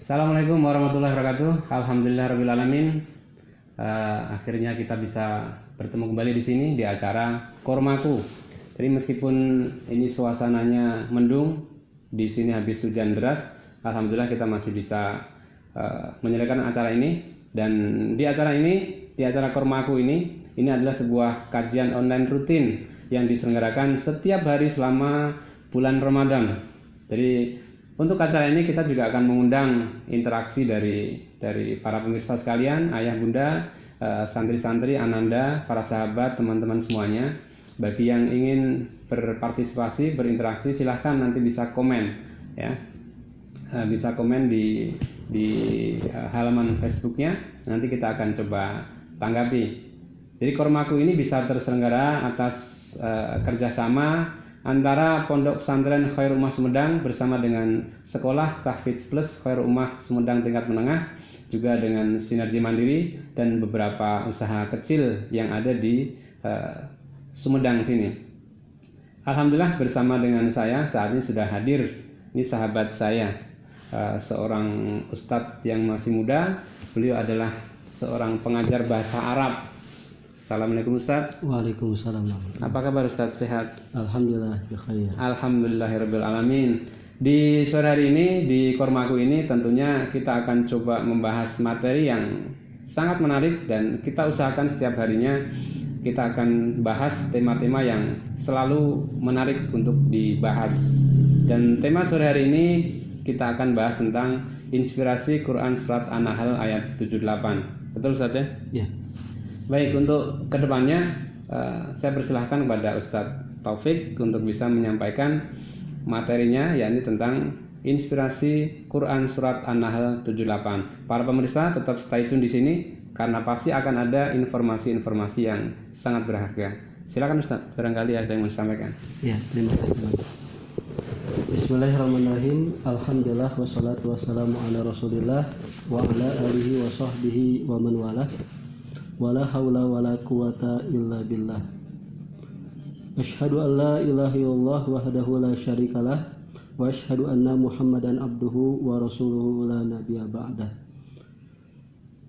Assalamualaikum warahmatullahi wabarakatuh. Alhamdulillahirabbil alamin. Akhirnya kita bisa bertemu kembali di sini di acara Kormaku. Jadi meskipun ini suasananya mendung, di sini habis hujan deras, alhamdulillah kita masih bisa menyelenggarakan acara ini. Dan di acara Kormaku ini adalah sebuah kajian online rutin yang diselenggarakan setiap hari selama bulan Ramadan. Jadi untuk acara ini kita juga akan mengundang interaksi dari para pemirsa sekalian, ayah bunda, santri-santri, ananda, para sahabat, teman-teman semuanya. Bagi yang ingin berpartisipasi, berinteraksi, silahkan nanti bisa komen, ya, bisa komen di halaman Facebooknya. Nanti kita akan coba tanggapi. Jadi Kormaku ini bisa terselenggara atas kerjasama antara Pondok Pesantren Khairul Ummah Sumedang bersama dengan Sekolah Tahfidz Plus Khairul Ummah Sumedang tingkat menengah, juga dengan Sinergi Mandiri dan beberapa usaha kecil yang ada di Sumedang sini. Alhamdulillah bersama dengan saya saat ini sudah hadir ini sahabat saya, seorang ustadz yang masih muda. Beliau adalah seorang pengajar bahasa Arab. Assalamualaikum Ustaz. Waalaikumsalam. Apa kabar Ustaz? Sehat? Alhamdulillah bikhair. Alhamdulillahirabbil alamin. Di sore hari ini di Kormaku ini tentunya kita akan coba membahas materi yang sangat menarik, dan kita usahakan setiap harinya kita akan bahas tema-tema yang selalu menarik untuk dibahas. Dan tema sore hari ini kita akan bahas tentang inspirasi Quran surat An-Nahl ayat 78. Betul Ustaz ya? Ya. Baik, untuk kedepannya saya persilahkan kepada Ustadz Taufik untuk bisa menyampaikan materinya, yakni tentang inspirasi Quran surat An-Nahl 78. Para pemirsa tetap stay tune di sini karena pasti akan ada informasi-informasi yang sangat berharga. Silakan Ustadz, barangkali ada yang mau disampaikan. Ya, terima kasih banyak. Bismillahirrahmanirrahim. Alhamdulillah wassalatu wassalamu ala Rasulillah wa ala alihi wa sahbihi wa man walah. Wala haula wala quwata illa billah. Asyhadu an la ilaha illallah wahdahu la syarikalah wa asyhadu anna Muhammadan abduhu wa rasuluhu la nabiyya ba'dah.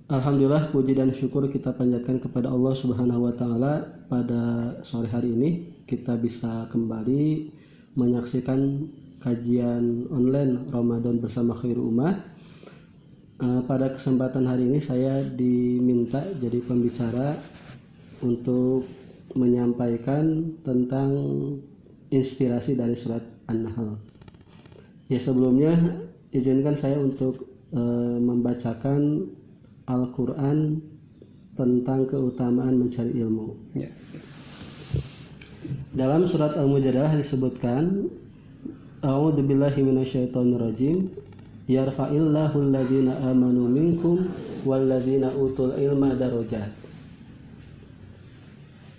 Alhamdulillah, puji dan syukur kita panjatkan kepada Allah Subhanahu wa taala. Pada sore hari ini kita bisa kembali menyaksikan kajian online Ramadan bersama Khairul Ummah. Pada kesempatan hari ini saya diminta jadi pembicara untuk menyampaikan tentang inspirasi dari surat An-Nahl. Ya, sebelumnya izinkan saya untuk membacakan Al-Quran tentang keutamaan mencari ilmu. Ya. Dalam surat Al-Mujadalah disebutkan, A'udzubillahi minasyaitonirrajim. Yarfa'illahu alladhina amanu minkum walladhina utul ilma darajat.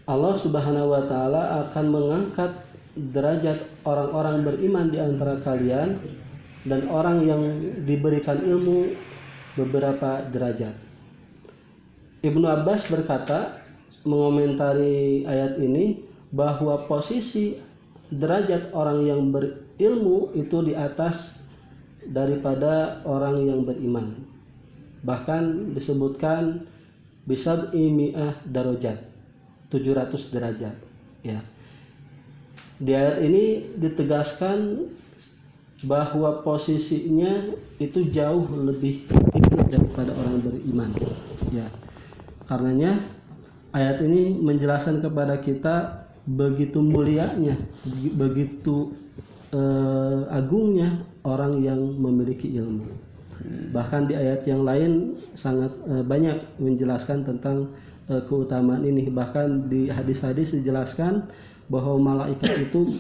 Allah Subhanahu wa taala akan mengangkat derajat orang-orang beriman di antara kalian dan orang yang diberikan ilmu beberapa derajat. Ibnu Abbas berkata, mengomentari ayat ini, bahwa posisi derajat orang yang berilmu itu di atas daripada orang yang beriman. Bahkan disebutkan bisab'i mi'ah darajat, 700 derajat, ya. Di ayat ini ditegaskan bahwa posisinya itu jauh lebih tinggi daripada orang beriman, ya. Karenanya ayat ini menjelaskan kepada kita begitu mulianya, begitu agungnya orang yang memiliki ilmu. Bahkan di ayat yang lain sangat banyak menjelaskan tentang keutamaan ini. Bahkan di hadis-hadis dijelaskan bahwa malaikat itu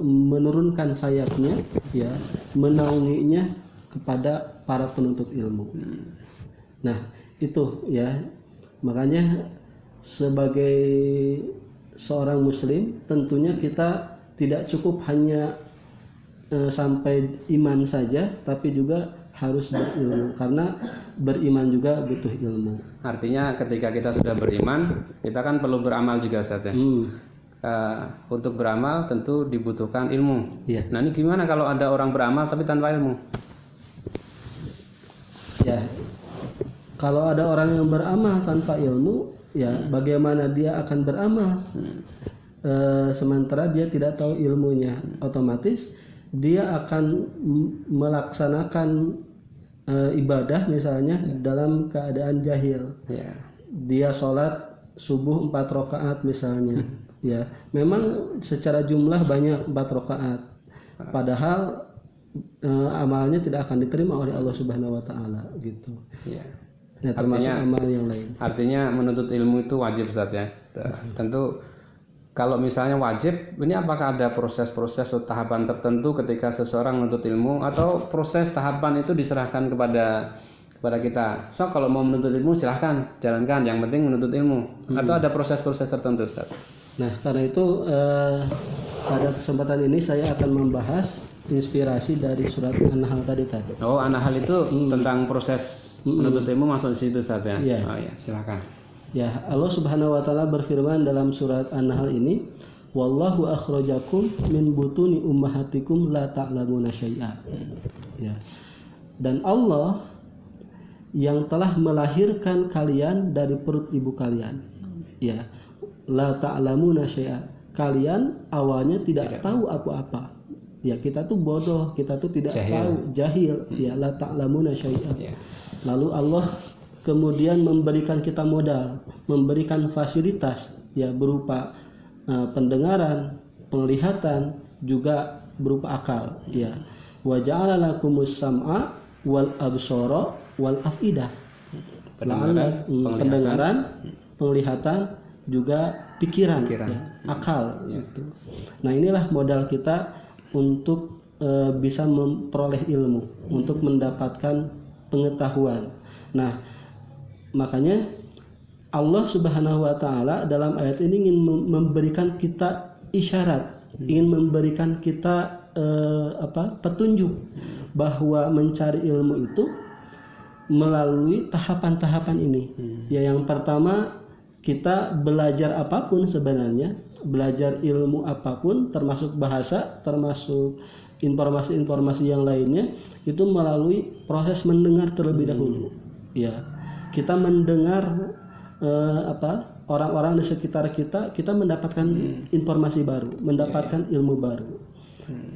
menurunkan sayapnya, ya, menaunginya kepada para penuntut ilmu. Nah, itu ya. Makanya sebagai seorang muslim tentunya kita tidak cukup hanya sampai iman saja, tapi juga harus berilmu, karena beriman juga butuh ilmu. Artinya ketika kita sudah beriman, kita kan perlu beramal juga Ustaz ya. Untuk beramal tentu dibutuhkan ilmu. Iya. Nah, ini gimana kalau ada orang beramal tapi tanpa ilmu? Ya, kalau ada orang yang beramal tanpa ilmu, ya bagaimana dia akan beramal? Sementara dia tidak tahu ilmunya, otomatis dia akan melaksanakan ibadah misalnya dalam keadaan jahil. Ya. Dia sholat subuh 4 rakaat misalnya, ya memang secara jumlah banyak 4 rakaat, padahal amalnya tidak akan diterima oleh Allah Subhanahu Wa Taala gitu. Ya. Ya, termasuk amal yang lain. Artinya menuntut ilmu itu wajib, Ustaz ya. Tentu kalau misalnya wajib, ini apakah ada proses-proses atau tahapan tertentu ketika seseorang menuntut ilmu, atau proses tahapan itu diserahkan kepada kita. So kalau mau menuntut ilmu silahkan jalankan, yang penting menuntut ilmu. Atau ada proses-proses tertentu, Ustaz? Nah, karena itu pada kesempatan ini saya akan membahas inspirasi dari surat An-Nahl tadi. Oh, An-Nahl itu tentang proses menuntut ilmu, masuk di situ, Ustaz ya? Yeah. Oh ya, silakan. Ya, Allah Subhanahu Wa Taala berfirman dalam surat An-Nahl ini, Wallahu akhrajakum min butuni ummahatikum la ta'lamuna syai'a. Ya. Dan Allah yang telah melahirkan kalian dari perut ibu kalian. Ya. La ta'lamuna syai'a. Kalian awalnya tidak tahu apa-apa. Ya, kita tuh bodoh, kita tuh tidak tahu, jahil. Ya, la ta'lamuna syai'a. Lalu Allah kemudian memberikan kita modal, memberikan fasilitas ya berupa pendengaran, penglihatan, juga berupa akal ya. Wa ja'ala lakumus sam'a wal absara wal afidah. Pendengaran, penglihatan, juga pikiran. Ya, akal gitu. Nah, inilah modal kita untuk bisa memperoleh ilmu, untuk mendapatkan pengetahuan. Nah, makanya Allah Subhanahu Wa Taala dalam ayat ini ingin memberikan kita isyarat, ingin memberikan kita petunjuk bahwa mencari ilmu itu melalui tahapan-tahapan ini. Ya, yang pertama kita belajar apapun sebenarnya, belajar ilmu apapun, termasuk bahasa, termasuk informasi-informasi yang lainnya, itu melalui proses mendengar terlebih dahulu. Ya, kita mendengar orang-orang di sekitar kita mendapatkan informasi baru, mendapatkan ilmu baru.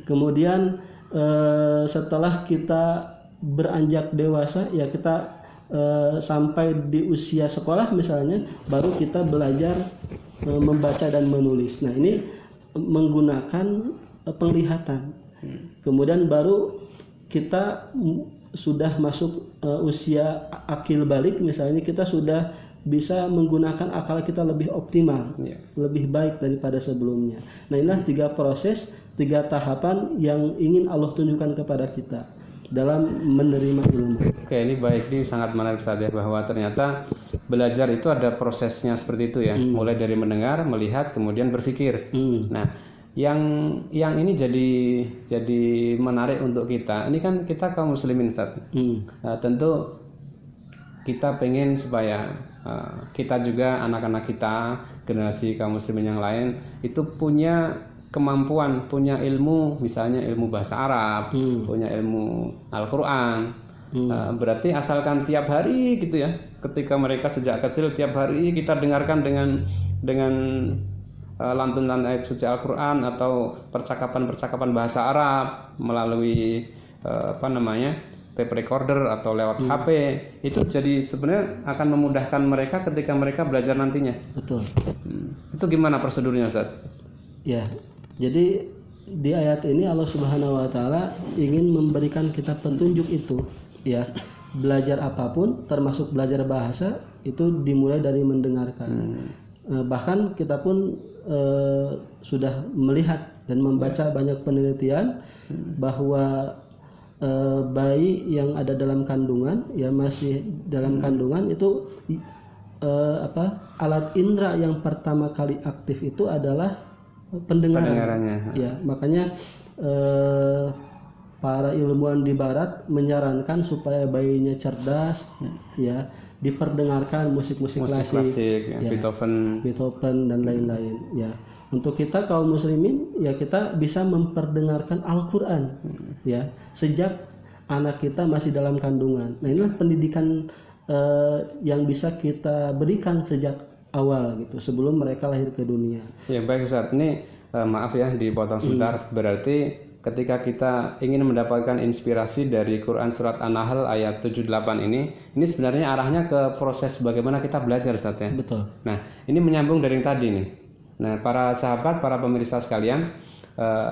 Kemudian setelah kita beranjak dewasa, ya kita sampai di usia sekolah misalnya, baru kita belajar membaca dan menulis. Nah, ini menggunakan penglihatan. Kemudian baru kita sudah masuk usia akil balik misalnya, kita sudah bisa menggunakan akal kita lebih optimal, lebih baik daripada sebelumnya. Nah, inilah 3 proses, 3 tahapan yang ingin Allah tunjukkan kepada kita dalam menerima ilmu. Oke, ini baik, ini sangat menarik saja bahwa ternyata belajar itu ada prosesnya seperti itu ya, mulai dari mendengar, melihat, kemudian berpikir. Nah, yang ini jadi menarik untuk kita. Ini kan kita kaum muslimin, Ustaz. Tentu kita pengen supaya kita juga, anak-anak kita, generasi kaum muslimin yang lain itu punya kemampuan, punya ilmu, misalnya ilmu bahasa Arab, punya ilmu Al-Quran. Berarti asalkan tiap hari gitu ya, ketika mereka sejak kecil tiap hari kita dengarkan dengan lantunan ayat suci Al-Quran atau percakapan-percakapan bahasa Arab melalui tape recorder atau lewat HP, itu jadi sebenarnya akan memudahkan mereka ketika mereka belajar nantinya. Betul. Itu gimana prosedurnya, Ustaz? Ya, jadi di ayat ini Allah Subhanahu Wa Taala ingin memberikan kita petunjuk itu, ya. Belajar apapun, termasuk belajar bahasa, itu dimulai dari mendengarkan. Bahkan kita pun sudah melihat dan membaca banyak penelitian bahwa bayi yang ada dalam kandungan, ya masih dalam kandungan itu alat indera yang pertama kali aktif itu adalah pendengarannya. Ya, makanya para ilmuwan di barat menyarankan supaya bayinya cerdas, ya, diperdengarkan musik-musik klasik, ya, Beethoven dan lain-lain, ya. Untuk kita kaum muslimin, ya kita bisa memperdengarkan Al-Qur'an, ya. Sejak anak kita masih dalam kandungan. Nah, inilah pendidikan yang bisa kita berikan sejak awal gitu, sebelum mereka lahir ke dunia. Ya baik Ustaz, ini maaf ya dipotong sebentar. Berarti ketika kita ingin mendapatkan inspirasi dari Quran surat An-Nahl ayat 78 ini sebenarnya arahnya ke proses bagaimana kita belajar Ustaz ya. Betul. Nah, ini menyambung dari yang tadi nih. Nah, para sahabat, para pemirsa sekalian,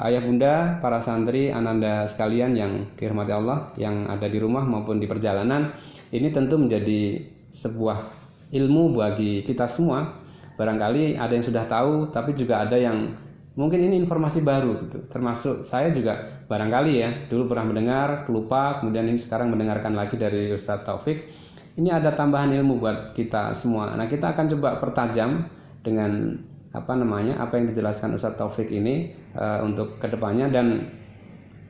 ayah bunda, para santri, ananda sekalian yang dirahmati Allah, yang ada di rumah maupun di perjalanan, ini tentu menjadi sebuah ilmu bagi kita semua. Barangkali ada yang sudah tahu, tapi juga ada yang mungkin ini informasi baru gitu. Termasuk saya juga barangkali ya, dulu pernah mendengar, lupa, kemudian ini sekarang mendengarkan lagi dari Ustadz Taufik. Ini ada tambahan ilmu buat kita semua. Nah, kita akan coba pertajam dengan apa yang dijelaskan Ustadz Taufik ini untuk kedepannya. Dan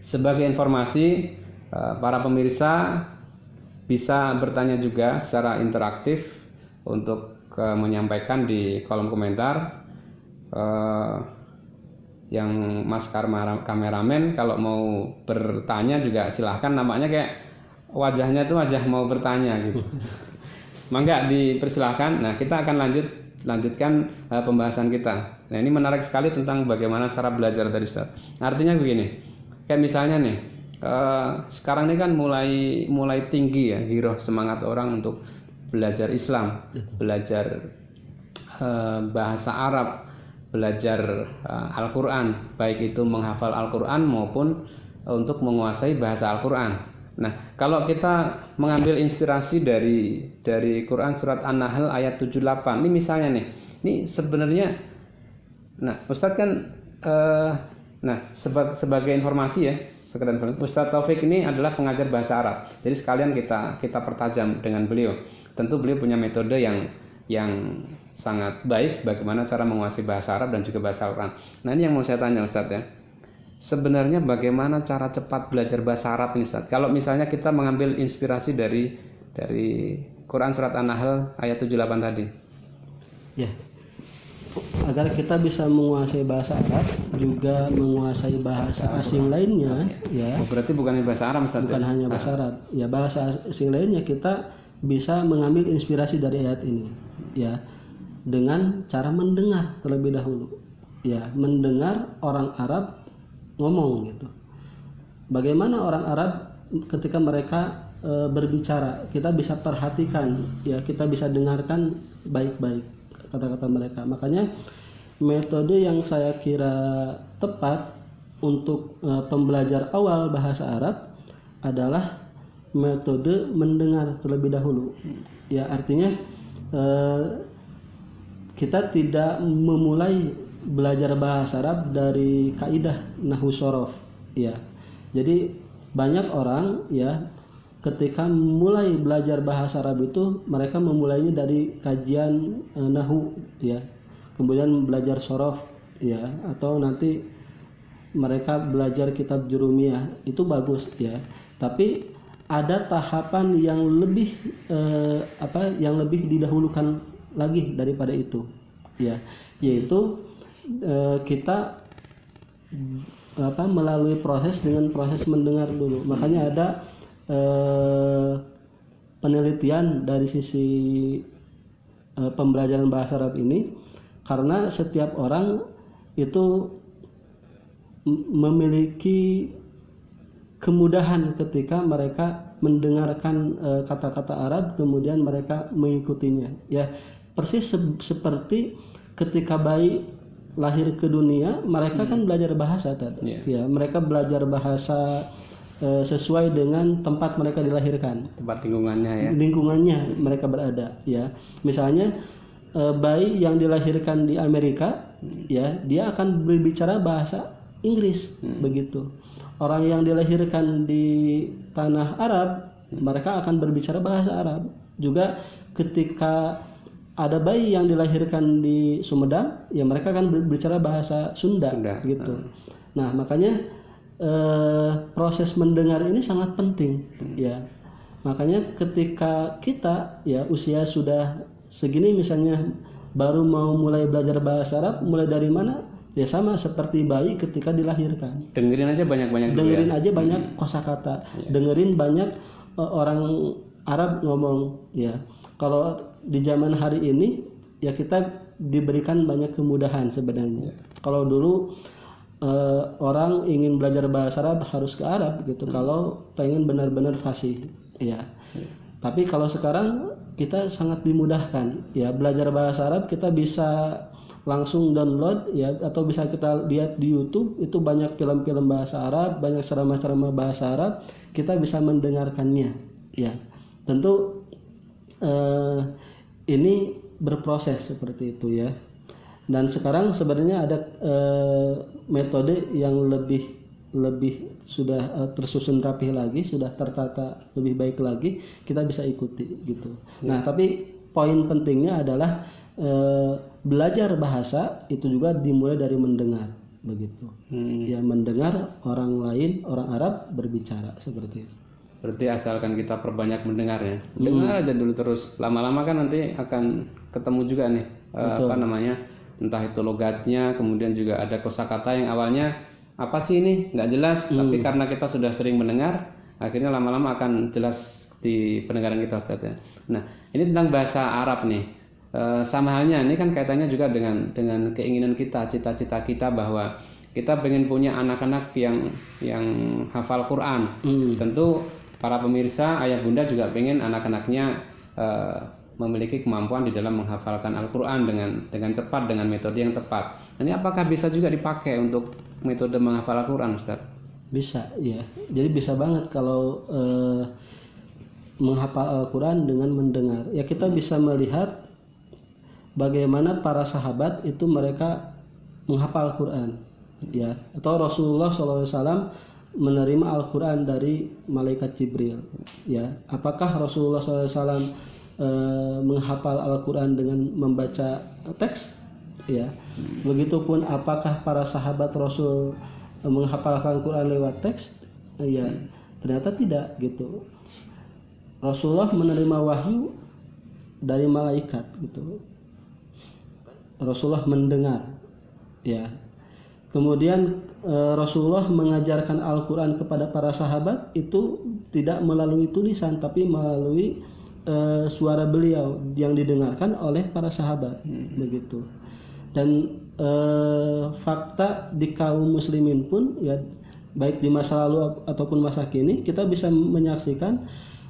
sebagai informasi, para pemirsa bisa bertanya juga secara interaktif untuk menyampaikan di kolom komentar. Yang Mas kameramen kalau mau bertanya juga silahkan, namanya kayak wajahnya tuh wajah mau bertanya gitu. Mangga dipersilahkan. Nah, kita akan lanjutkan pembahasan kita. Nah, ini menarik sekali tentang bagaimana cara belajar tadi Ustaz. Artinya begini, kayak misalnya nih, sekarang ini kan mulai tinggi ya giroh semangat orang untuk belajar Islam, belajar bahasa Arab, belajar Al-Quran, baik itu menghafal Al-Quran maupun untuk menguasai bahasa Al-Quran. Nah, kalau kita mengambil inspirasi dari Quran surat An-Nahl ayat 78, ini misalnya nih, ini sebenarnya, nah Ustadz kan, sebagai informasi ya, sekedar informasi, Ustadz Taufik ini adalah pengajar bahasa Arab. Jadi sekalian kita pertajam dengan beliau. Tentu beliau punya metode yang sangat baik bagaimana cara menguasai bahasa Arab dan juga bahasa Al-Quran. Nah, ini yang mau saya tanya Ustadz ya. Sebenarnya bagaimana cara cepat belajar bahasa Arab ini Ustadz? Kalau misalnya kita mengambil inspirasi dari Quran surat An-Nahl ayat 78 tadi. Ya. Agar kita bisa menguasai bahasa Arab, juga menguasai bahasa asing lainnya, ya. Oh, berarti bukan bahasa Arab Ustadz? Bukan hanya bahasa Arab. Ya, bahasa asing lainnya kita bisa mengambil inspirasi dari ayat ini, ya, dengan cara mendengar terlebih dahulu, ya, mendengar orang Arab ngomong gitu. Bagaimana orang Arab ketika mereka berbicara, kita bisa perhatikan, ya, kita bisa dengarkan baik-baik kata-kata mereka. Makanya metode yang saya kira tepat untuk pembelajar awal bahasa Arab adalah metode mendengar terlebih dahulu. Ya, artinya kita tidak memulai belajar bahasa Arab dari kaidah nahwu shorof, ya. Jadi banyak orang ya ketika mulai belajar bahasa Arab itu mereka memulainya dari kajian nahwu, ya. Kemudian belajar shorof, ya, atau nanti mereka belajar kitab jurumiyah, itu bagus, ya. Tapi ada tahapan yang lebih yang lebih didahulukan lagi daripada itu, ya, yaitu kita melalui proses dengan proses mendengar dulu. Makanya ada penelitian dari sisi pembelajaran bahasa Arab ini, karena setiap orang itu memiliki kemudahan ketika mereka mendengarkan kata-kata Arab kemudian mereka mengikutinya, ya, persis seperti ketika bayi lahir ke dunia mereka kan belajar bahasa tadi, ya, mereka belajar bahasa sesuai dengan tempat mereka dilahirkan, tempat lingkungannya, ya, lingkungannya mereka berada, ya. Misalnya bayi yang dilahirkan di Amerika, ya, dia akan berbicara bahasa Inggris, begitu. Orang yang dilahirkan di tanah Arab, mereka akan berbicara bahasa Arab. Juga ketika ada bayi yang dilahirkan di Sumedang, ya mereka akan berbicara bahasa Sunda. Gitu. Nah, makanya proses mendengar ini sangat penting, ya. Makanya ketika kita, ya, usia sudah segini misalnya baru mau mulai belajar bahasa Arab, mulai dari mana? Ya sama seperti bayi ketika dilahirkan. Dengerin aja banyak-banyak dulu Dengerin ya. aja banyak kosakata. Dengerin banyak orang Arab ngomong ya. Kalau di zaman hari ini ya kita diberikan banyak kemudahan sebenarnya. Kalau dulu orang ingin belajar bahasa Arab harus ke Arab gitu. Kalau pengen benar-benar fasih ya. Tapi kalau sekarang kita sangat dimudahkan ya, belajar bahasa Arab kita bisa langsung download ya, atau bisa kita lihat di YouTube, itu banyak film-film bahasa Arab, banyak ceramah-ceramah bahasa Arab, kita bisa mendengarkannya ya. Tentu ini berproses seperti itu ya. Dan sekarang sebenarnya ada metode yang lebih sudah tersusun rapih lagi, sudah tertata lebih baik lagi, kita bisa ikuti gitu. Nah, tapi poin pentingnya adalah belajar bahasa itu juga dimulai dari mendengar begitu. Ya, mendengar orang lain, orang Arab berbicara seperti itu. Berarti asalkan kita perbanyak mendengarnya, dengar aja dulu terus. Lama-lama kan nanti akan ketemu juga nih apa namanya, entah itu logatnya, kemudian juga ada kosakata yang awalnya apa sih ini nggak jelas, tapi karena kita sudah sering mendengar, akhirnya lama-lama akan jelas di pendengaran kita, Ustaz ya. Nah, ini tentang bahasa Arab nih. Sama halnya ini kan kaitannya juga dengan keinginan kita, cita-cita kita bahwa kita pengen punya anak-anak yang hafal Quran. Tentu para pemirsa, ayah bunda juga pengen anak-anaknya memiliki kemampuan di dalam menghafalkan Al-Quran dengan cepat, dengan metode yang tepat. Ini apakah bisa juga dipakai untuk metode menghafal Al-Quran, Ustaz? Bisa ya. Jadi bisa banget kalau menghafal Al-Quran dengan mendengar. Ya, kita bisa melihat bagaimana para sahabat itu mereka menghafal Al-Quran ya, atau Rasulullah SAW menerima Al-Quran dari malaikat Jibril ya. Apakah Rasulullah SAW menghafal Al-Quran dengan membaca teks ya? Begitupun apakah para sahabat Rasul menghafalkan Al-Quran lewat teks ya? Ternyata tidak gitu. Rasulullah menerima wahyu dari malaikat gitu. Rasulullah mendengar ya. Kemudian Rasulullah mengajarkan Al-Quran kepada para sahabat itu tidak melalui tulisan, tapi melalui suara beliau yang didengarkan oleh para sahabat begitu. Dan fakta di kaum muslimin pun ya, baik di masa lalu ataupun masa kini, kita bisa menyaksikan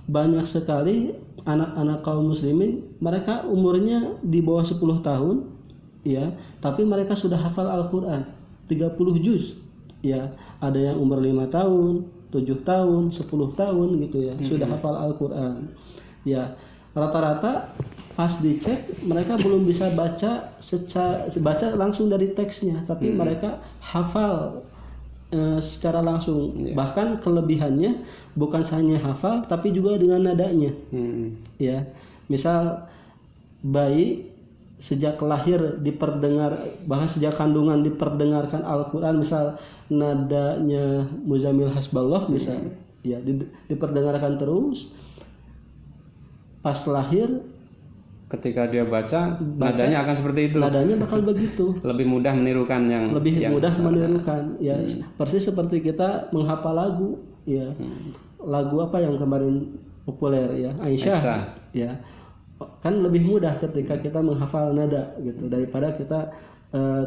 banyak sekali anak-anak kaum muslimin, mereka umurnya di bawah 10 tahun ya, tapi mereka sudah hafal Al-Quran 30 juz ya. Ada yang umur 5 tahun, 7 tahun, 10 tahun gitu ya, sudah hafal Al-Quran ya. Rata-rata pas dicek mereka belum bisa baca langsung dari teksnya, tapi mereka hafal secara langsung. Bahkan kelebihannya bukan hanya hafal, tapi juga dengan nadanya ya. Misal bayi sejak lahir bahkan sejak kandungan diperdengarkan Al-Quran, misal nadanya Muzammil Hasballah misal ya, diperdengarkan terus. Pas lahir ketika dia baca nadanya akan seperti itu. Nadanya bakal begitu. Lebih mudah menirukan menirukan ya. Persis seperti kita menghafal lagu ya. Lagu apa yang kemarin populer ya, Aisyah. Ya. Kan lebih mudah ketika kita menghafal nada gitu daripada kita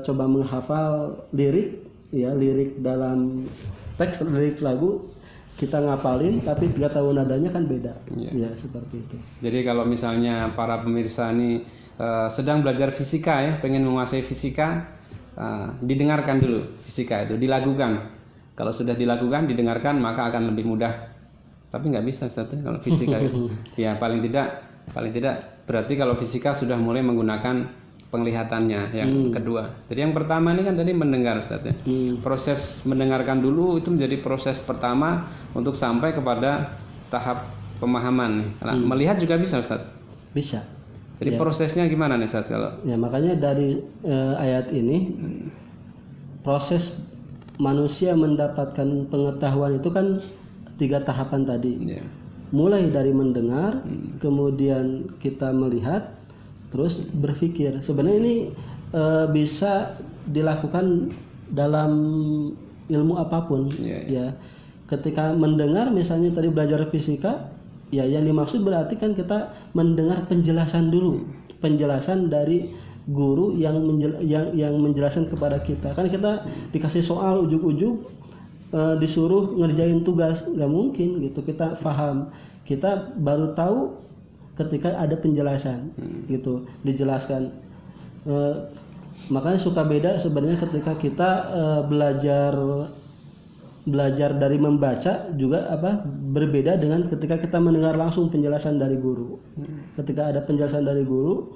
coba menghafal lirik ya, lirik dalam teks, lirik lagu kita ngapalin tapi nggak tahu nadanya kan beda ya, seperti itu. Jadi kalau misalnya para pemirsa ini sedang belajar fisika ya, pengen menguasai fisika, didengarkan dulu fisika itu, dilakukan. Kalau sudah dilakukan, didengarkan, maka akan lebih mudah. Tapi nggak bisa Ustaz kalau fisika itu. Ya paling tidak berarti kalau fisika sudah mulai menggunakan penglihatannya yang kedua. Jadi yang pertama ini kan tadi mendengar Ustaz ya. Proses mendengarkan dulu itu menjadi proses pertama untuk sampai kepada tahap pemahaman. Nah, melihat juga bisa Ustaz? Bisa. Jadi prosesnya gimana nih Ustaz kalau? Ya makanya dari ayat ini proses manusia mendapatkan pengetahuan itu kan 3 tahapan tadi. Mulai dari mendengar, kemudian kita melihat, terus berpikir. Sebenarnya ini bisa dilakukan dalam ilmu apapun. Ya. Ketika mendengar misalnya tadi belajar fisika, ya yang dimaksud berarti kan kita mendengar penjelasan dulu, penjelasan dari guru yang menjelaskan kepada kita. Kan kita dikasih soal ujuk-ujuk, disuruh ngerjain tugas, nggak mungkin gitu kita paham. Kita baru tahu ketika ada penjelasan gitu, dijelaskan. Makanya suka beda sebenarnya ketika kita belajar dari membaca juga berbeda dengan ketika kita mendengar langsung penjelasan dari guru. Ketika ada penjelasan dari guru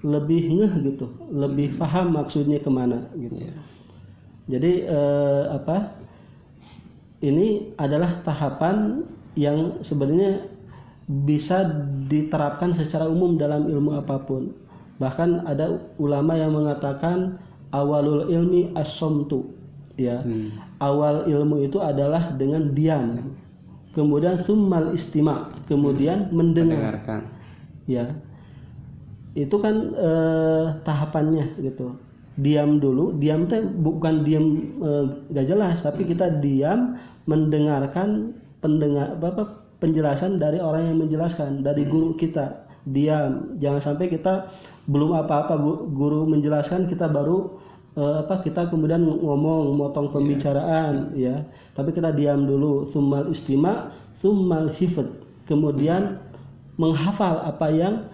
lebih ngeh gitu, lebih paham maksudnya kemana gitu. Jadi ini adalah tahapan yang sebenarnya bisa diterapkan secara umum dalam ilmu apapun. Bahkan ada ulama yang mengatakan awalul ilmi as-somtu, ya. Awal ilmu itu adalah dengan diam. Kemudian tsummal istima', kemudian mendengarkan. Ya. Itu kan tahapannya gitu. Diam dulu, diam teh bukan diam gak jelas, tapi kita diam mendengarkan penjelasan dari orang yang menjelaskan, dari guru kita. Diam, jangan sampai kita belum apa-apa guru menjelaskan kita baru kita kemudian ngomong, motong pembicaraan, ya. Tapi kita diam dulu, tsummal istima', tsummal hifdz, kemudian menghafal apa yang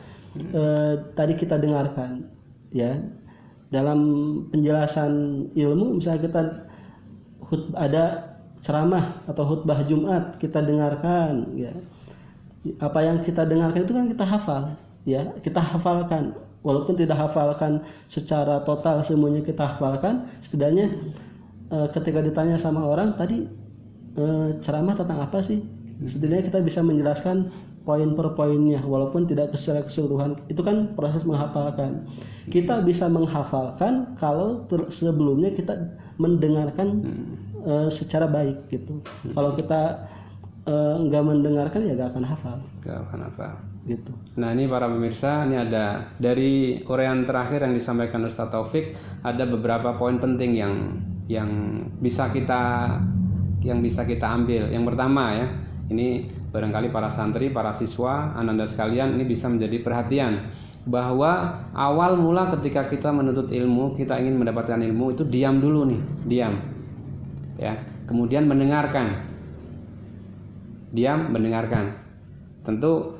tadi kita dengarkan, ya. Dalam penjelasan ilmu, misalnya kita ada ceramah atau khutbah Jumat, kita dengarkan, ya. Apa yang kita dengarkan itu kan kita hafal, ya. Kita hafalkan, walaupun tidak hafalkan secara total semuanya kita hafalkan, setidaknya ketika ditanya sama orang tadi ceramah tentang apa sih, setidaknya kita bisa menjelaskan poin per poinnya walaupun tidak secara keseluruhan. Itu kan proses menghafalkan. Kita bisa menghafalkan kalau sebelumnya kita mendengarkan secara baik gitu. Kalau kita nggak mendengarkan ya nggak akan hafal. Gitu. Nah, ini para pemirsa, ini ada dari uraian terakhir yang disampaikan Ustaz Taufik, ada beberapa poin penting yang bisa kita ambil. Yang pertama, ya, ini barangkali para santri, para siswa, ananda sekalian, ini bisa menjadi perhatian bahwa awal mula ketika kita menuntut ilmu, kita ingin mendapatkan ilmu, itu diam dulu nih, diam, ya. Kemudian mendengarkan, diam, mendengarkan. Tentu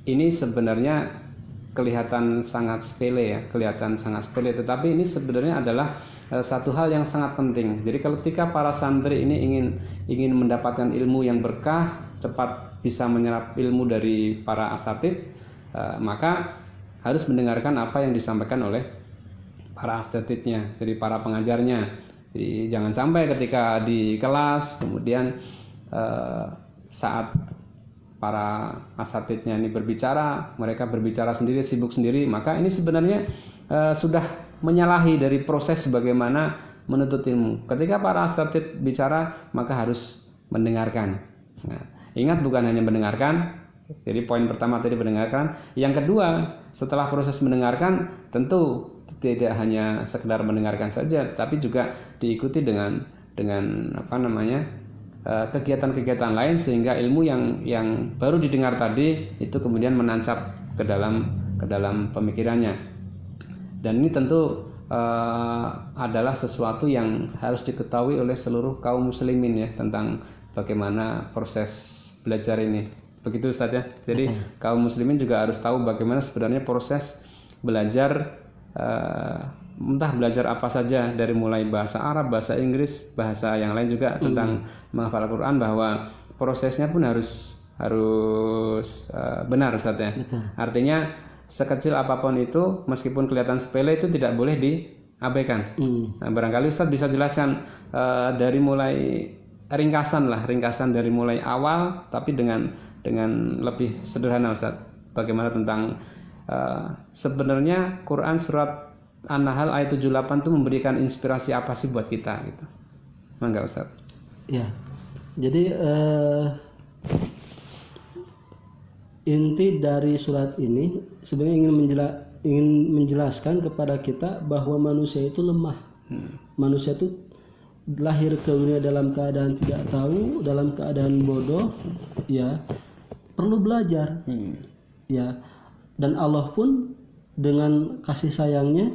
ini sebenarnya kelihatan sangat sepele, ya, tetapi ini sebenarnya adalah satu hal yang sangat penting. Jadi ketika para santri ini ingin mendapatkan ilmu yang berkah, cepat bisa menyerap ilmu dari para asatidz, maka harus mendengarkan apa yang disampaikan oleh para asatidznya, dari para pengajarnya. Jadi jangan sampai ketika di kelas kemudian saat para asatidnya ini berbicara, mereka berbicara sendiri, sibuk sendiri, maka ini sebenarnya sudah menyalahi dari proses bagaimana menuntut ilmu. Ketika para asatidz bicara, maka harus mendengarkan. Nah, ingat, bukan hanya mendengarkan. Jadi poin pertama tadi mendengarkan. Yang kedua, setelah proses mendengarkan, tentu tidak hanya sekedar mendengarkan saja, tapi juga diikuti dengan kegiatan-kegiatan lain sehingga ilmu yang baru didengar tadi itu kemudian menancap ke dalam pemikirannya. Dan ini tentu adalah sesuatu yang harus diketahui oleh seluruh kaum muslimin, ya, tentang bagaimana proses belajar ini. Begitu Ustaz, ya. Jadi kaum muslimin juga harus tahu bagaimana sebenarnya proses belajar, entah belajar apa saja, dari mulai bahasa Arab, bahasa Inggris, bahasa yang lain juga tentang menghafal Al-Quran, bahwa prosesnya pun harus benar, Ustaz, ya. Artinya sekecil apapun itu, meskipun kelihatan sepele, itu tidak boleh diabaikan. Nah, barangkali Ustaz bisa jelaskan dari mulai ringkasan dari mulai awal, tapi dengan lebih sederhana, Ustaz. Bagaimana tentang sebenarnya Quran surat An-Nahl ayat 78 itu memberikan inspirasi apa sih buat kita gitu. Mangga Ustaz. Ya. Jadi inti dari surat ini sebenarnya ingin menjelaskan kepada kita bahwa manusia itu lemah, Manusia itu lahir ke dunia dalam keadaan tidak tahu, dalam keadaan bodoh, ya, perlu belajar, ya. Dan Allah pun dengan kasih sayangnya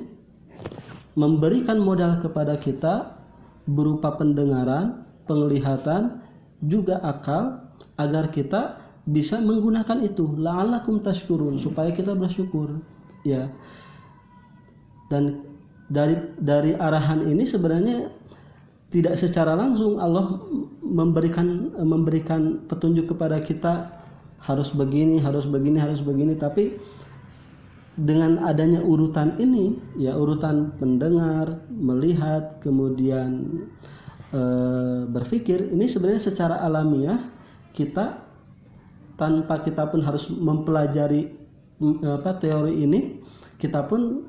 memberikan modal kepada kita berupa pendengaran, penglihatan, juga akal, agar kita bisa menggunakan itu, la'allakum tashkurun, supaya kita bersyukur, ya. Dan dari arahan ini sebenarnya tidak secara langsung Allah memberikan petunjuk kepada kita harus begini, tapi dengan adanya urutan ini, ya, urutan mendengar, melihat, kemudian berpikir, ini sebenarnya secara alamiah kita tanpa kita pun harus mempelajari teori ini, kita pun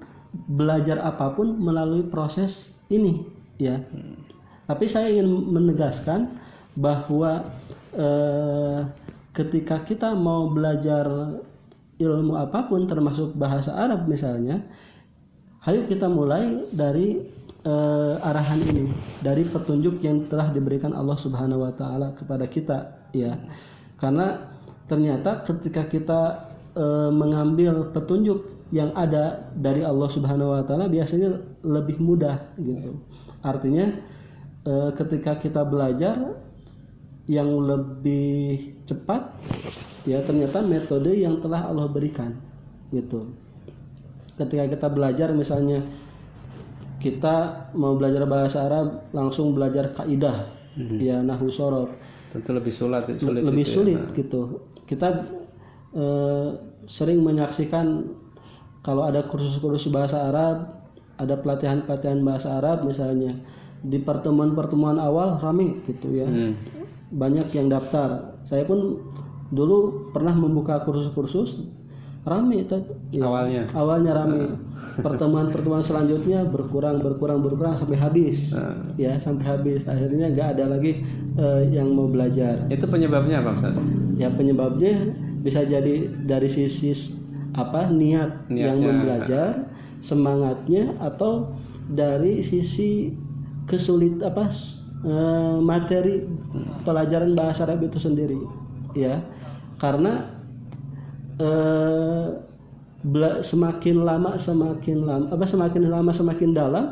belajar apapun melalui proses ini, ya. Tapi saya ingin menegaskan bahwa ketika kita mau belajar ilmu apapun termasuk bahasa Arab misalnya, ayo kita mulai dari arahan ini, dari petunjuk yang telah diberikan Allah Subhanahu wa taala kepada kita, ya. Karena ternyata ketika kita mengambil petunjuk yang ada dari Allah Subhanahu wa taala biasanya lebih mudah gitu. Artinya ketika kita belajar yang lebih cepat, ya, ternyata metode yang telah Allah berikan gitu. Ketika kita belajar, misalnya kita mau belajar bahasa Arab langsung belajar kaidah, ya, nahwu shorof, tentu lebih sulit gitu. Kita sering menyaksikan kalau ada kursus-kursus bahasa Arab, ada pelatihan-pelatihan bahasa Arab misalnya, di pertemuan-pertemuan awal ramai gitu, ya. Banyak yang daftar. Saya pun dulu pernah membuka kursus-kursus, ramai ya, awalnya ramai. Pertemuan-pertemuan selanjutnya berkurang sampai habis, ya, sampai habis. Akhirnya nggak ada lagi yang mau belajar. Itu penyebabnya apa, Ustaz? Ya, penyebabnya bisa jadi dari sisi niat yang membelajar, semangatnya, atau dari sisi materi pelajaran bahasa Arab itu sendiri, ya. Karena semakin lama semakin dalam,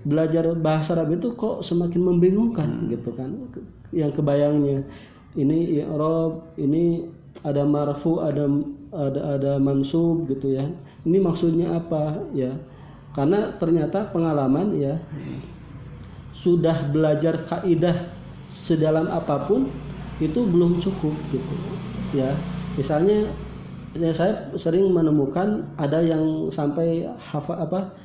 belajar bahasa Arab itu kok semakin membingungkan gitu kan. Yang kebayangnya ini i'rab, ini ada marfu, ada mansub gitu, ya. Ini maksudnya apa, ya. Karena ternyata pengalaman, ya, sudah belajar kaidah sedalam apapun itu belum cukup gitu, ya. Misalnya, ya, saya sering menemukan ada yang sampai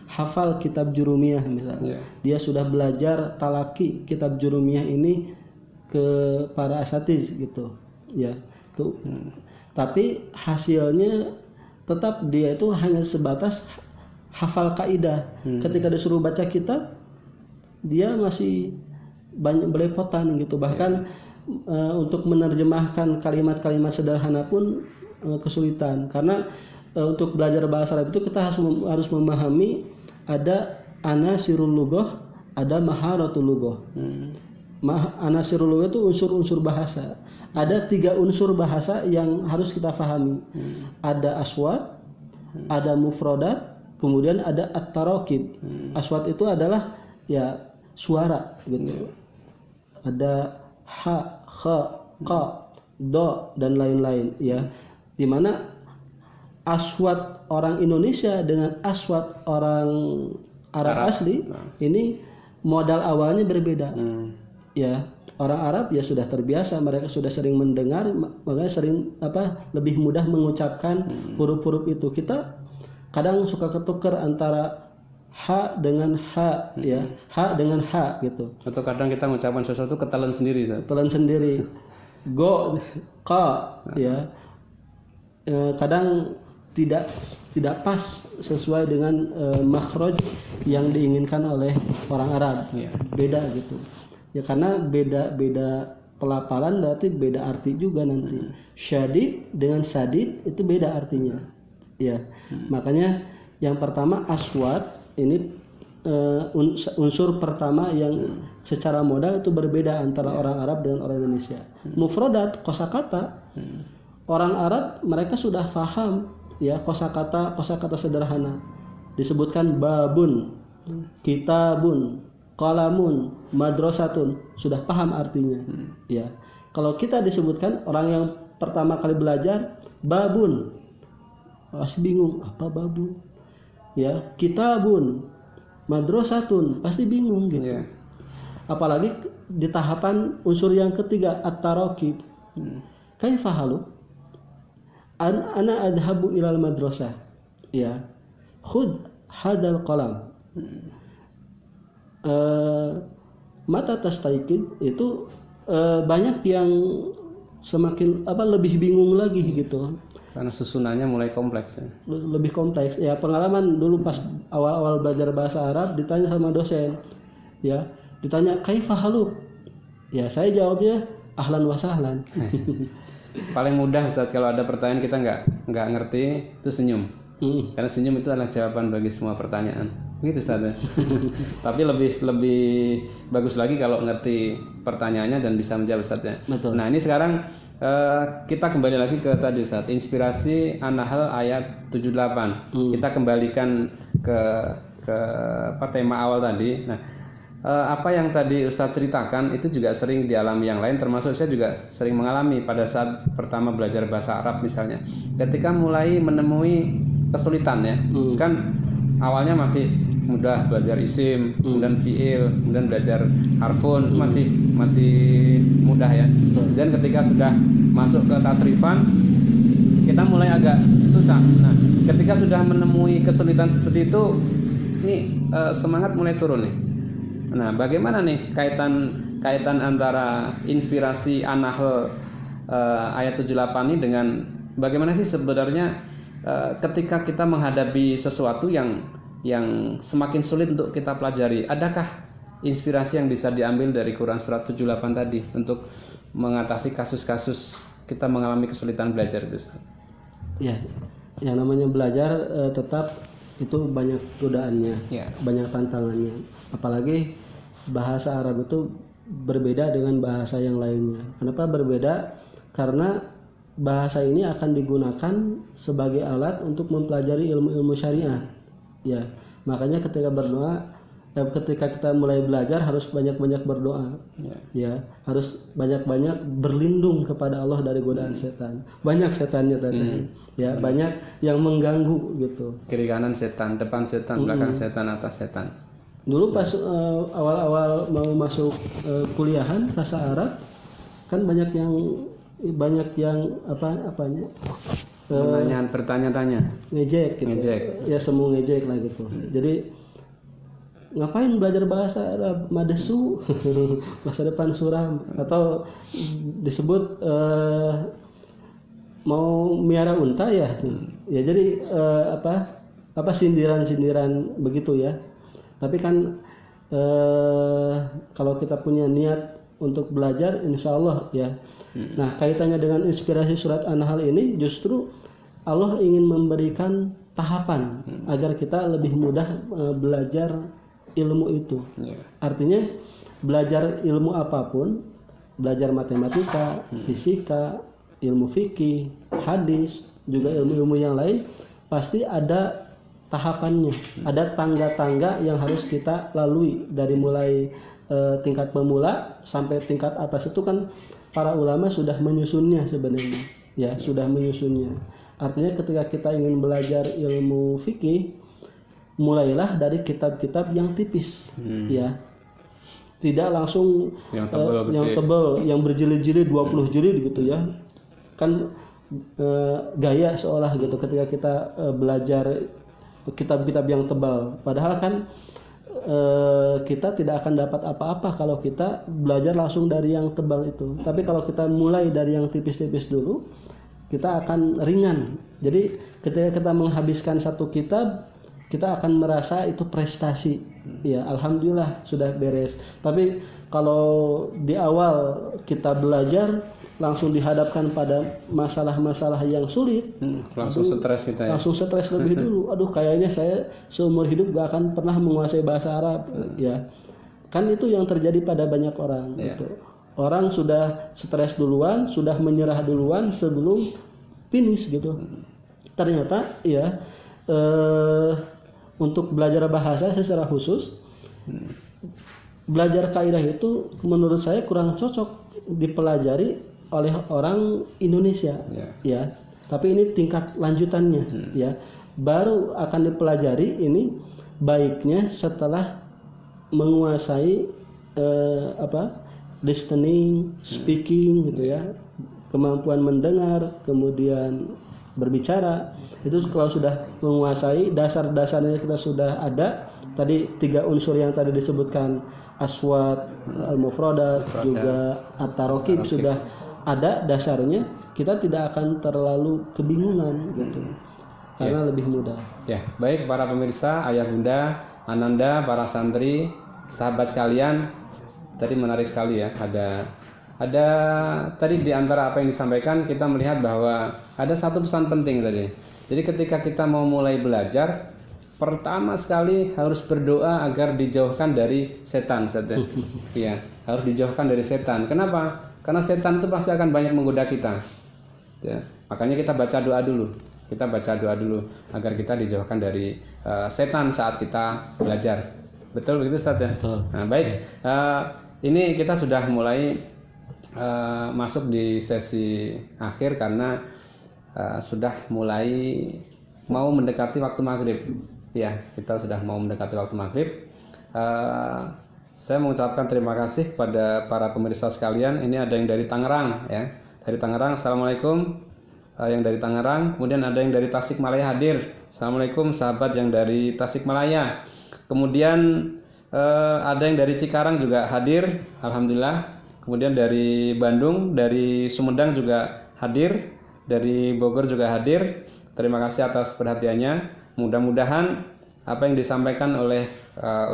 hafal kitab Jurumiyah misalnya. Dia sudah belajar talaki kitab Jurumiyah ini ke para asatiz gitu, ya. Tapi hasilnya tetap dia itu hanya sebatas hafal kaidah. Ketika disuruh baca kitab, dia masih banyak belepotan gitu. Bahkan untuk menerjemahkan kalimat-kalimat sederhana pun kesulitan. Karena untuk belajar bahasa Arab itu kita harus memahami ada anasirul lughah, ada maharatul lughah. Anasirul lughah itu unsur-unsur bahasa. Ada 3 unsur bahasa yang harus kita pahami. Ada aswat, ada mufradat, kemudian ada at-tarakib. Aswat itu adalah, ya, suara gitu. Ada ha, kha, qa, do, dan lain-lain, ya. Dimana aswat orang Indonesia dengan aswat orang Arab asli ini modal awalnya berbeda, ya. Orang Arab ya sudah terbiasa, mereka sudah sering mendengar, makanya sering lebih mudah mengucapkan huruf-huruf itu. Kita kadang suka ketukar antara ha dengan ha, ya, ha dengan ha gitu. Atau kadang kita mengucapkan sesuatu ketelan sendiri, go, ka, ya. Kadang tidak pas sesuai dengan makhraj yang diinginkan oleh orang Arab, beda gitu, ya. Karena beda pelafalan berarti beda arti juga nanti. Syadid dengan sadid itu beda artinya, ya. Makanya yang pertama aswat ini unsur pertama yang secara modal itu berbeda antara orang Arab dengan orang Indonesia. Mufradat, kosakata, orang Arab mereka sudah paham ya kosakata sederhana. Disebutkan babun, kitabun, qalamun, madrasatun, sudah paham artinya. Ya. Kalau kita disebutkan orang yang pertama kali belajar babun, masih bingung apa babun. Ya, kitabun, madrasatun, pasti bingung gitu. Apalagi di tahapan unsur yang ketiga at-taraqib. Kaifa halu? Ana adhabu ilal madrasah. Ya. Khud hadal qalam. Mata tastaiqid itu banyak yang semakin lebih bingung lagi gitu. Karena susunannya mulai kompleks ya. Lebih kompleks. Ya, pengalaman dulu pas awal-awal belajar bahasa Arab ditanya sama dosen. Ya, ditanya kaifa haluk? Ya, saya jawabnya ahlan wa sahlan. Paling mudah Ustaz kalau ada pertanyaan kita nggak ngerti itu senyum. Karena senyum itu adalah jawaban bagi semua pertanyaan. Begitu Ustaz. Tapi lebih bagus lagi kalau ngerti pertanyaannya dan bisa menjawab Ustaz ya. Betul. Nah, ini sekarang kita kembali lagi ke tadi Ustaz, inspirasi An-Nahl ayat 78. Kita kembalikan ke tema awal tadi. Nah, apa yang tadi Ustaz ceritakan itu juga sering dialami yang lain, termasuk saya juga sering mengalami pada saat pertama belajar bahasa Arab misalnya. Ketika mulai menemui kesulitan ya, kan awalnya masih mudah belajar isim, kemudian fiil, kemudian belajar harfun, itu masih mudah ya. Dan ketika sudah masuk ke tasrifan, kita mulai agak susah. Nah, ketika sudah menemui kesulitan seperti itu, ini semangat mulai turun nih. Nah, bagaimana nih kaitan antara inspirasi An-Nahl ayat 78 ini dengan bagaimana sih sebenarnya ketika kita menghadapi sesuatu yang semakin sulit untuk kita pelajari, adakah inspirasi yang bisa diambil dari Quran surat 78 tadi untuk mengatasi kasus-kasus kita mengalami kesulitan belajar, Ustaz? Ya, yang namanya belajar tetap itu banyak godaannya, banyak tantangannya. Apalagi bahasa Arab itu berbeda dengan bahasa yang lainnya. Kenapa berbeda? Karena bahasa ini akan digunakan sebagai alat untuk mempelajari ilmu-ilmu syariah. Ya, makanya ketika kita mulai belajar harus banyak-banyak berdoa. Ya, harus banyak-banyak berlindung kepada Allah dari godaan setan. Banyak setannya tadi. Ya, banyak yang mengganggu gitu. Kiri kanan setan, depan setan, belakang setan, atas setan. Dulu pas awal-awal mau masuk kuliahan bahasa Arab kan banyak yang bertanya-tanya, ngejek gitu. Ya semua ngejek lah gitu. Jadi ngapain belajar bahasa Arab, madesu, masa depan suram, atau disebut mau miara unta ya. Ya jadi sindiran-sindiran begitu ya. Tapi kan kalau kita punya niat untuk belajar, insya Allah ya. Nah, kaitannya dengan inspirasi surat An-Nahl ini justru Allah ingin memberikan tahapan agar kita lebih mudah belajar ilmu itu. Artinya belajar ilmu apapun, belajar matematika, fisika, ilmu fikih, hadis, juga ilmu-ilmu yang lain, pasti ada tahapannya, ada tangga-tangga yang harus kita lalui dari mulai tingkat pemula sampai tingkat atas. Itu kan para ulama sudah menyusunnya sebenarnya, ya sudah menyusunnya. Artinya ketika kita ingin belajar ilmu fikih, mulailah dari kitab-kitab yang tipis, ya, tidak langsung yang tebal, yang berjilid-jilid 20 jilid gitu ya, kan gaya seolah gitu ketika kita belajar kitab-kitab yang tebal, padahal kan kita tidak akan dapat apa-apa kalau kita belajar langsung dari yang tebal itu. Tapi kalau kita mulai dari yang tipis-tipis dulu, kita akan ringan. Jadi ketika kita menghabiskan satu kitab, kita akan merasa itu prestasi. Ya, alhamdulillah sudah beres. Tapi kalau di awal kita belajar langsung dihadapkan pada masalah-masalah yang sulit, langsung stres kita ya. Langsung stres lebih dulu. Aduh, kayaknya saya seumur hidup gak akan pernah menguasai bahasa Arab. Ya, kan itu yang terjadi pada banyak orang. Gitu. Orang sudah stres duluan, sudah menyerah duluan sebelum finish gitu. Ternyata ya untuk belajar bahasa secara khusus, belajar kaidah itu menurut saya kurang cocok dipelajari oleh orang Indonesia, ya. Tapi ini tingkat lanjutannya, ya. Baru akan dipelajari ini baiknya setelah menguasai listening, speaking, gitu ya, kemampuan mendengar, kemudian berbicara. Itu kalau sudah menguasai dasar-dasarnya kita sudah ada, tadi 3 unsur yang tadi disebutkan, aswat, al-mufradat, juga at-tarokib sudah ada dasarnya, kita tidak akan terlalu kebingungan gitu. Karena lebih mudah. Ya, baik para pemirsa, ayah bunda, ananda, para santri, sahabat sekalian, tadi menarik sekali ya. Ada tadi di antara apa yang disampaikan kita melihat bahwa ada satu pesan penting tadi. Jadi ketika kita mau mulai belajar, pertama sekali harus berdoa agar dijauhkan dari setan, ya, harus dijauhkan dari setan. Kenapa? Karena setan itu pasti akan banyak menggoda kita. Ya, makanya kita baca doa dulu. Kita baca doa dulu agar kita dijauhkan dari setan saat kita belajar. Betul begitu, Ustaz ya? Betul. Nah, baik. Ini kita sudah mulai masuk di sesi akhir karena sudah mulai mau mendekati waktu maghrib. Ya, kita sudah mau mendekati waktu maghrib. Saya mengucapkan terima kasih kepada para pemirsa sekalian. Ini ada yang dari Tangerang, ya. Dari Tangerang, assalamualaikum. Yang dari Tangerang. Kemudian ada yang dari Tasikmalaya hadir. Assalamualaikum sahabat yang dari Tasikmalaya. Kemudian ada yang dari Cikarang juga hadir, alhamdulillah. Kemudian dari Bandung, dari Sumedang juga hadir, dari Bogor juga hadir. Terima kasih atas perhatiannya. Mudah-mudahan apa yang disampaikan oleh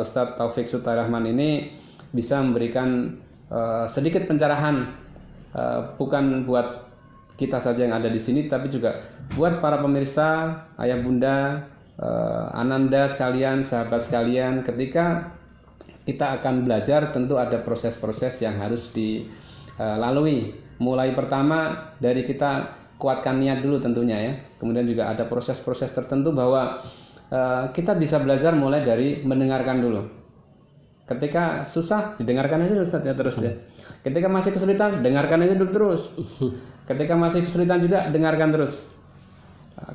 Ustadz Taufik Sutarahman ini bisa memberikan sedikit pencerahan, bukan buat kita saja yang ada di sini, tapi juga buat para pemirsa, ayah bunda, ananda sekalian, sahabat sekalian. Ketika kita akan belajar, tentu ada proses-proses yang harus dilalui. Mulai pertama dari kita kuatkan niat dulu tentunya ya. Kemudian juga ada proses-proses tertentu bahwa kita bisa belajar mulai dari mendengarkan dulu. Ketika susah, didengarkan aja Ustaz ya terus ya. Ketika masih kesulitan, dengarkan aja dulu terus. Ketika masih kesulitan juga, dengarkan terus.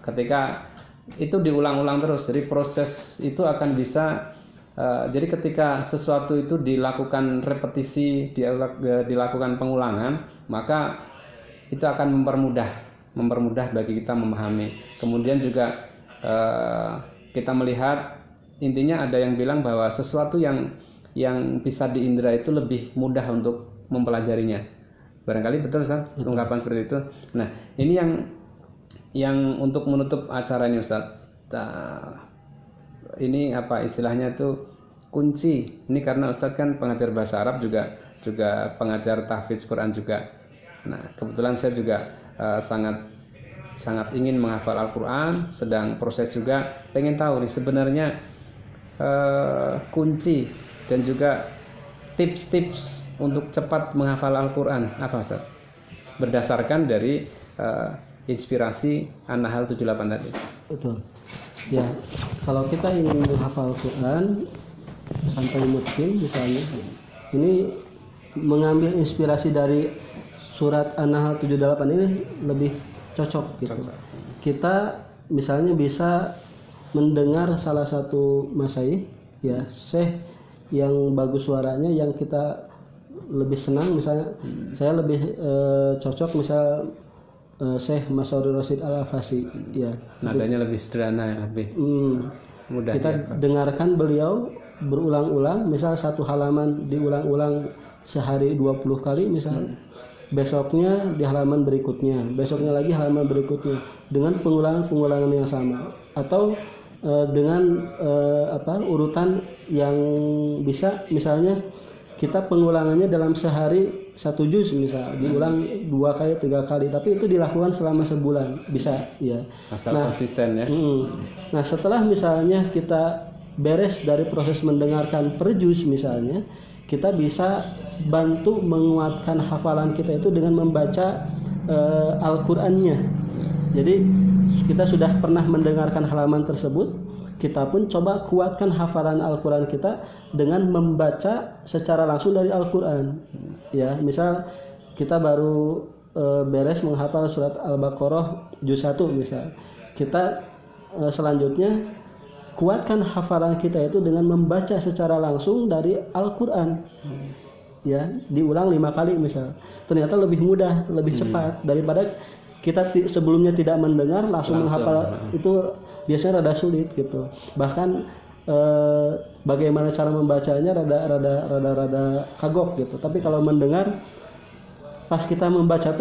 Ketika itu diulang-ulang terus. Jadi proses itu akan bisa jadi ketika sesuatu itu dilakukan repetisi, dilakukan pengulangan, maka itu akan mempermudah bagi kita memahami. Kemudian juga kita melihat, intinya ada yang bilang bahwa sesuatu yang bisa diindra itu lebih mudah untuk mempelajarinya. Barangkali betul Ustaz ungkapan seperti itu. Nah, ini yang untuk menutup acara ini Ustaz. Ini apa istilahnya itu kunci. Ini karena Ustaz kan pengajar bahasa Arab juga pengajar tahfidz Quran juga. Nah, kebetulan saya juga sangat ingin menghafal Al-Quran, sedang proses juga pengen tahu nih sebenarnya kunci dan juga tips-tips untuk cepat menghafal Al-Quran apa Ustaz? Berdasarkan dari inspirasi An-Nahl 78 tadi. Betul. Ya, kalau kita ingin menghafal Quran sampai mungkin misalnya, ini mengambil inspirasi dari surat An-Nahl 78 ini lebih cocok gitu. Kita misalnya bisa mendengar salah satu masaih ya, syekh yang bagus suaranya, yang kita lebih senang, misalnya saya lebih cocok misal Syekh Mas'ud Rasid Al-Afasi ya. Nadanya lebih sederhana ya, lebih mudah. Kita dengarkan beliau berulang-ulang, misal satu halaman diulang-ulang sehari 20 kali misal. Besoknya di halaman berikutnya, besoknya lagi halaman berikutnya dengan pengulangan yang sama. Atau dengan urutan yang bisa, misalnya kita pengulangannya dalam sehari 1 juz misal, diulang 2 kali 3 kali, tapi itu dilakukan selama sebulan bisa ya. Asal konsisten ya. Nah setelah misalnya kita beres dari proses mendengarkan per juz misalnya, kita bisa bantu menguatkan hafalan kita itu dengan membaca Al-Qur'annya. Jadi kita sudah pernah mendengarkan halaman tersebut, kita pun coba kuatkan hafalan Al-Quran kita dengan membaca secara langsung dari Al-Quran. Ya, misal kita baru beres menghafal surat Al-Baqarah juz 1 misal. Kita selanjutnya kuatkan hafalan kita itu dengan membaca secara langsung dari Al-Quran. Ya, diulang 5 kali misal. Ternyata lebih mudah, lebih cepat daripada kita sebelumnya tidak mendengar langsung menghafal. Itu biasanya rada sulit gitu. Bahkan bagaimana cara membacanya rada kagok gitu. Tapi kalau mendengar, pas kita membaca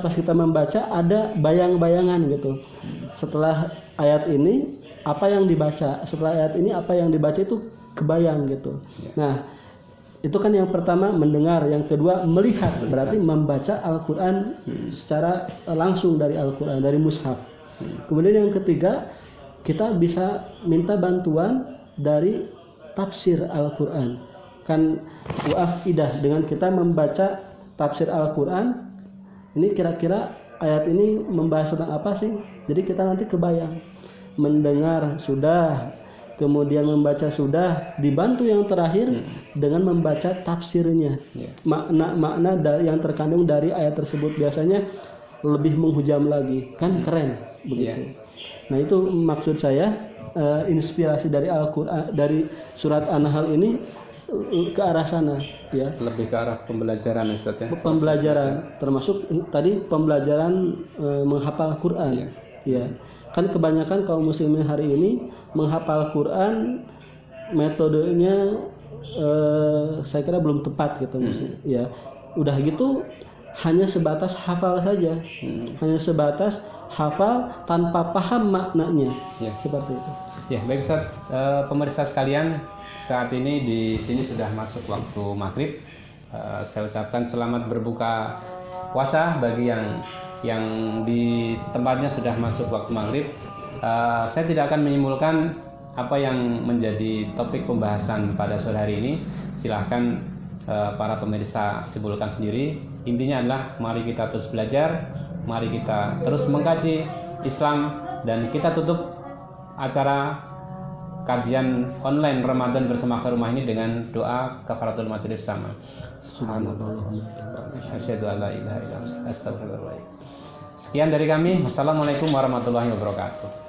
pas kita membaca ada bayang-bayangan gitu. Setelah ayat ini apa yang dibaca, setelah ayat ini apa yang dibaca itu kebayang gitu. Nah, itu kan yang pertama mendengar, yang kedua melihat, berarti membaca Al-Quran secara langsung dari Al-Quran, dari mushaf. Kemudian yang ketiga, kita bisa minta bantuan dari tafsir Al-Quran. Kan wa'afidah, dengan kita membaca tafsir Al-Quran, ini kira-kira ayat ini membahas tentang apa sih? Jadi kita nanti kebayang. Mendengar sudah, kemudian membaca sudah, dibantu yang terakhir dengan membaca tafsirnya. Makna-makna yang terkandung dari ayat tersebut biasanya lebih menghujam lagi, kan keren begitu. Nah itu maksud saya, inspirasi dari Al-Quran, dari surat An-Nahl ini ke arah sana ya. Lebih ke arah pembelajaran Ustaz ya. Pembelajaran, termasuk tadi pembelajaran menghafal Quran. Ya. Kan kebanyakan kaum muslimin hari ini menghafal Quran metodenya saya kira belum tepat gitu ya. Udah gitu hanya sebatas hafal saja, hanya sebatas hafal tanpa paham maknanya, seperti itu. Ya, baik Ustaz. Pemirsa sekalian, saat ini di sini sudah masuk waktu maghrib. Saya ucapkan selamat berbuka puasa bagi yang di tempatnya sudah masuk waktu maghrib. Saya tidak akan menyimpulkan apa yang menjadi topik pembahasan pada sore hari ini. Silahkan para pemirsa simpulkan sendiri. Intinya adalah mari kita terus belajar, mari kita terus mengkaji Islam, dan kita tutup acara kajian online Ramadan bersama ke rumah ini dengan doa kafaratul majlis bersama. Subhanallah, asyhadu an la ilaha illallah, astagfirullah. Sekian dari kami. Wassalamualaikum warahmatullahi wabarakatuh.